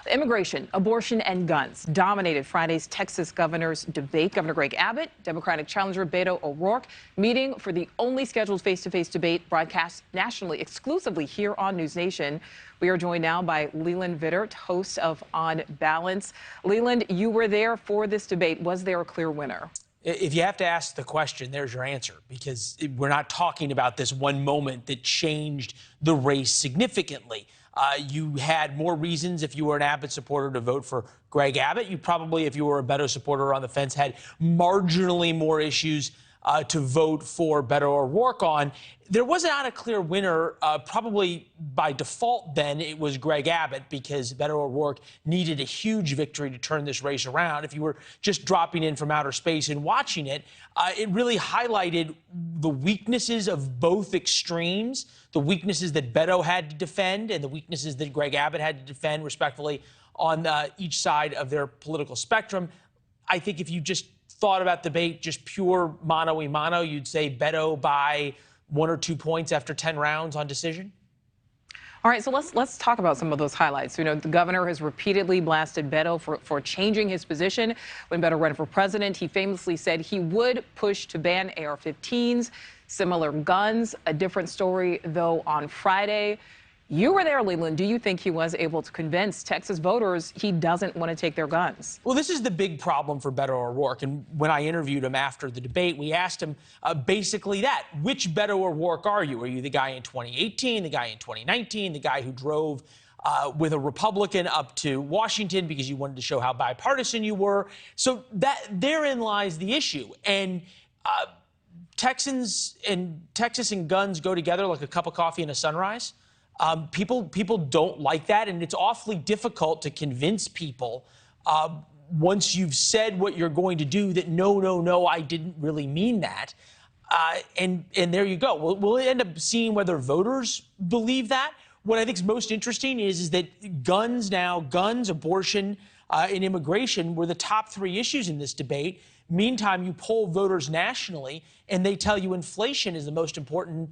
Immigration, abortion, and guns dominated Friday's Texas governor's debate. Governor Greg Abbott, Democratic challenger Beto O'Rourke, meeting for the only scheduled face-to-face debate broadcast nationally, exclusively here on NewsNation. We are joined now by Leland Vittert, host of On Balance. Leland, you were there for this debate. Was there a clear winner? If you have to ask the question, there's your answer, because we're not talking about this one moment that changed the race significantly. You had more reasons if you were an Abbott supporter to vote for Greg Abbott. You probably, if you were a Beto supporter on the fence, had marginally more issues to vote for Beto O'Rourke on. There was not a clear winner. Probably by default then it was Greg Abbott, because Beto O'Rourke needed a huge victory to turn this race around. If you were just dropping in from outer space and watching it, it really highlighted the weaknesses of both extremes, the weaknesses that Beto had to defend and the weaknesses that Greg Abbott had to defend, respectfully, on each side of their political spectrum. I think if you just thought about debate, just pure mano-a-mano, you'd say Beto by 1 or 2 points after 10 rounds on decision? All right, so let's talk about some of those highlights. You know, the governor has repeatedly blasted Beto for changing his position. When Beto ran for president, he famously said he would push to ban AR-15s, similar guns. A different story, though, on Friday. You were there, Leland. Do you think he was able to convince Texas voters he doesn't want to take their guns? Well, this is the big problem for Beto O'Rourke. And when I interviewed him after the debate, we asked him basically that. Which Beto O'Rourke are you? Are you the guy in 2018, the guy in 2019, the guy who drove with a Republican up to Washington because you wanted to show how bipartisan you were? So therein lies the issue. And Texas and guns go together like a cup of coffee and a sunrise. People don't like that, and it's awfully difficult to convince people once you've said what you're going to do that no, I didn't really mean that. And there you go. We'll end up seeing whether voters believe that. What I think is most interesting is that guns, abortion, and immigration were the top 3 issues in this debate. Meantime, you poll voters nationally, and they tell you inflation is the most important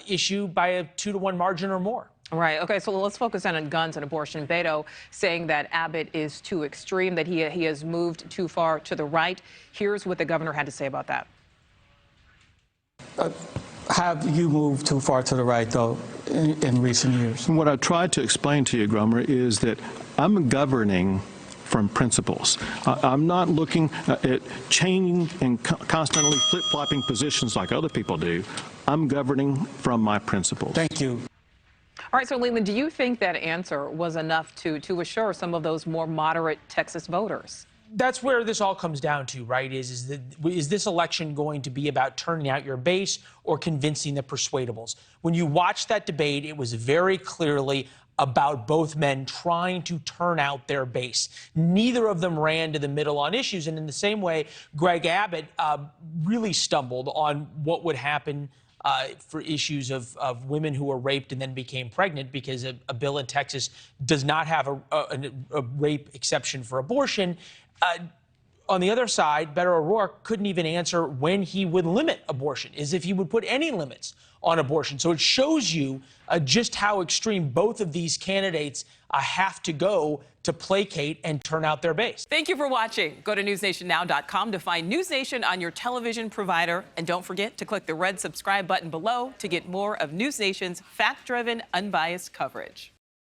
issue by a 2-to-1 margin or more. Right. Okay. So let's focus on guns and abortion. Beto saying that Abbott is too extreme, that he has moved too far to the right. Here's what the governor had to say about that. Have you moved too far to the right, though, in recent years? What I tried to explain to you, Gromer, is that I'm governing from principles. I'm not looking at changing and constantly flip-flopping positions like other people do. I'm governing from my principles. Thank you. All right, so Leland, do you think that answer was enough to assure some of those more moderate Texas voters? That's where this all comes down to, right? Is this election going to be about turning out your base or convincing the persuadables? When you watch that debate, it was very clearly about both men trying to turn out their base. Neither of them ran to the middle on issues. And in the same way, Greg Abbott really stumbled on what would happen for issues of women who were raped and then became pregnant, because a bill in Texas does not have a rape exception for abortion. On the other side, Beto O'Rourke couldn't even answer when he would limit abortion, as if he would put any limits on abortion. So it shows you just how extreme both of these candidates have to go to placate and turn out their base. Thank you for watching. Go to newsnationnow.com to find NewsNation on your television provider. And don't forget to click the red subscribe button below to get more of NewsNation's fact-driven, unbiased coverage.